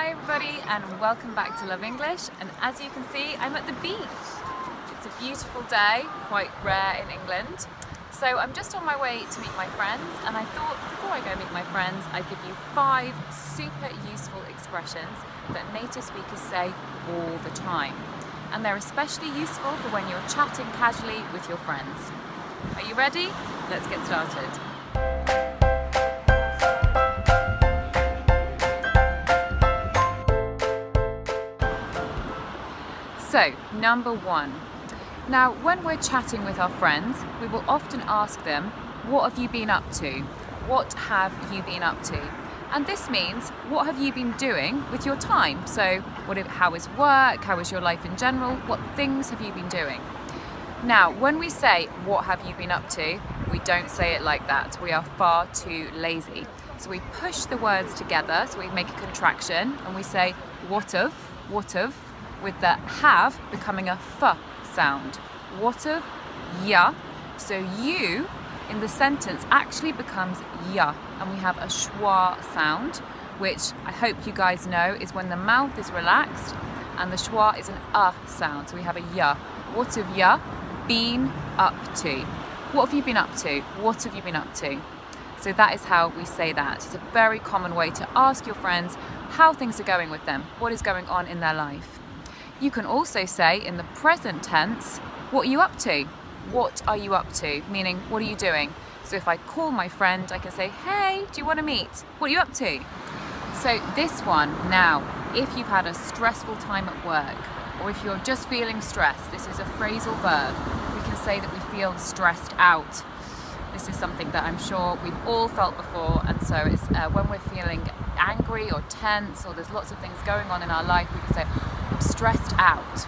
Hi everybody and welcome back to Love English, and as you can see I'm at the beach. It's a beautiful day, quite rare in England. So I'm just on my way to meet my friends, and I thought before I go meet my friends I'd give you 5 super useful expressions that native speakers say all the time. And they're especially useful for when you're chatting casually with your friends. Are you ready? Let's get started. So, number 1. Now, when we're chatting with our friends, we will often ask them, what have you been up to? What have you been up to? And this means, what have you been doing with your time? So, how is work? How is your life in general? What things have you been doing? Now, when we say, what have you been up to? We don't say it like that. We are far too lazy. So we push the words together, so we make a contraction, and we say, what of, with the have becoming a f sound. What of, ya. So you in the sentence actually becomes ya, and we have a schwa sound, which I hope you guys know is when the mouth is relaxed, and the schwa is an sound. So we have a ya. What have ya been up to? What have you been up to? What have you been up to? So that is how we say that. It's a very common way to ask your friends how things are going with them, what is going on in their life. You can also say in the present tense, what are you up to? What are you up to? Meaning, what are you doing? So if I call my friend, I can say, hey, do you want to meet? What are you up to? So this one now, if you've had a stressful time at work, or if you're just feeling stressed, this is a phrasal verb. We can say that we feel stressed out. This is something that I'm sure we've all felt before, and so it's when we're feeling angry or tense, or there's lots of things going on in our life, we can say, I'm stressed out.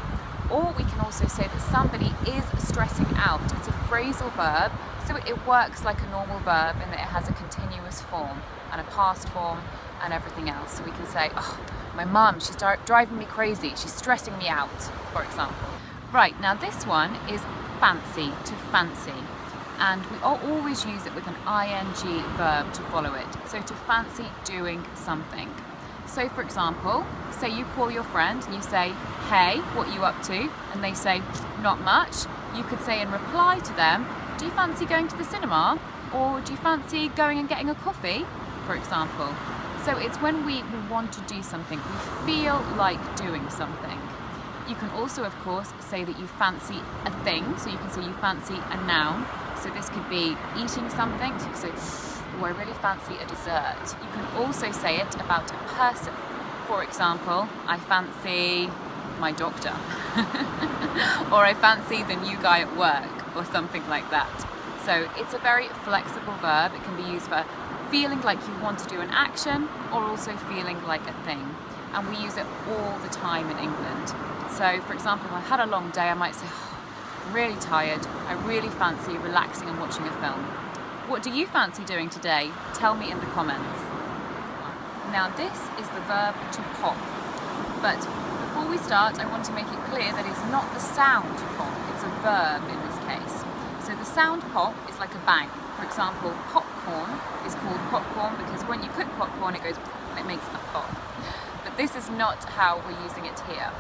Or we can also say that somebody is stressing out. It's a phrasal verb, so it works like a normal verb in that it has a continuous form and a past form and everything else. So we can say, oh, my mum, she's driving me crazy, she's stressing me out, for example. Right, now this one is fancy, to fancy. And we always use it with an ing verb to follow it. So to fancy doing something. So for example, say you call your friend and you say, hey, what are you up to? And they say, not much. You could say in reply to them, do you fancy going to the cinema? Or do you fancy going and getting a coffee, for example? So it's when we want to do something, we feel like doing something. You can also, of course, say that you fancy a thing. So you can say you fancy a noun. So this could be eating something. So you can say, oh, I really fancy a dessert. You can also say it about a person. For example, I fancy my doctor. Or I fancy the new guy at work, or something like that. So it's a very flexible verb. It can be used for feeling like you want to do an action, or also feeling like a thing. And we use it all the time in England. So for example, if I've had a long day, I might say, oh, I'm really tired. I really fancy relaxing and watching a film. What do you fancy doing today? Tell me in the comments. Now this is the verb to pop. But before we start, I want to make it clear that it's not the sound pop, it's a verb in this case. So the sound pop is like a bang. For example, popcorn is called popcorn because when you cook popcorn, it goes and it makes a pop. But this is not how we're using it here.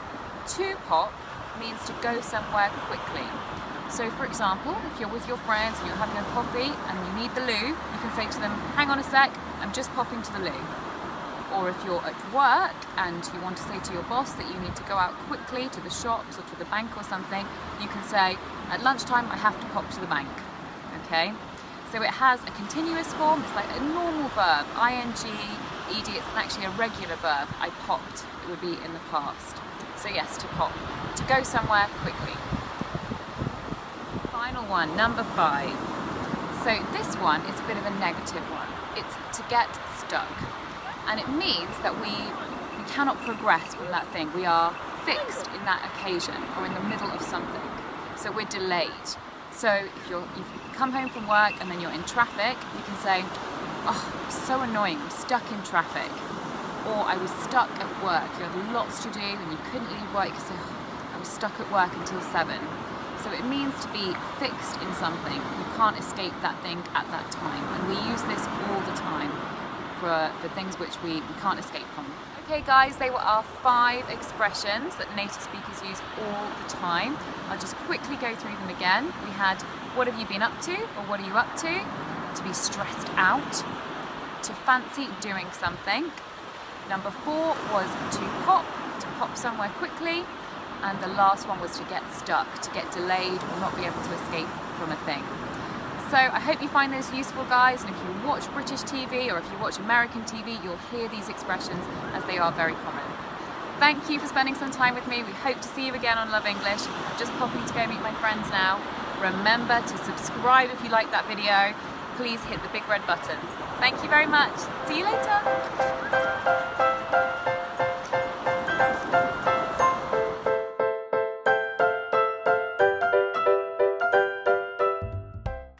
To pop means to go somewhere quickly. So for example, if you're with your friends and you're having a coffee and you need the loo, you can say to them, hang on a sec, I'm just popping to the loo. Or if you're at work and you want to say to your boss that you need to go out quickly to the shops or to the bank or something, you can say, at lunchtime I have to pop to the bank. Okay? So it has a continuous form, it's like a normal verb, ing, ed, it's actually a regular verb. I popped, it would be in the past. So yes, to pop, to go somewhere quickly. Final one, number 5. So this one is a bit of a negative one. It's to get stuck. And it means that we cannot progress from that thing. We are fixed in that occasion or in the middle of something. So we're delayed. So if you come home from work and then you're in traffic, you can say, oh, it's so annoying, I'm stuck in traffic. Or I was stuck at work. You had lots to do and you couldn't leave work. You can say, oh, I was stuck at work until 7. So it means to be fixed in something. You can't escape that thing at that time. And we use this all the time for things which we can't escape from. Okay guys, they were our 5 expressions that native speakers use all the time. I'll just quickly go through them again. We had, what have you been up to, or what are you up to be stressed out, to fancy doing something. Number 4 was to pop somewhere quickly. And the last one was to get stuck, to get delayed or not be able to escape from a thing. So I hope you find those useful, guys, and if you watch British TV or if you watch American TV, you'll hear these expressions as they are very common. Thank you for spending some time with me. We hope to see you again on Love English. I'm just popping to go meet my friends now. Remember to subscribe if you like that video. Please hit the big red button. Thank you very much. See you later.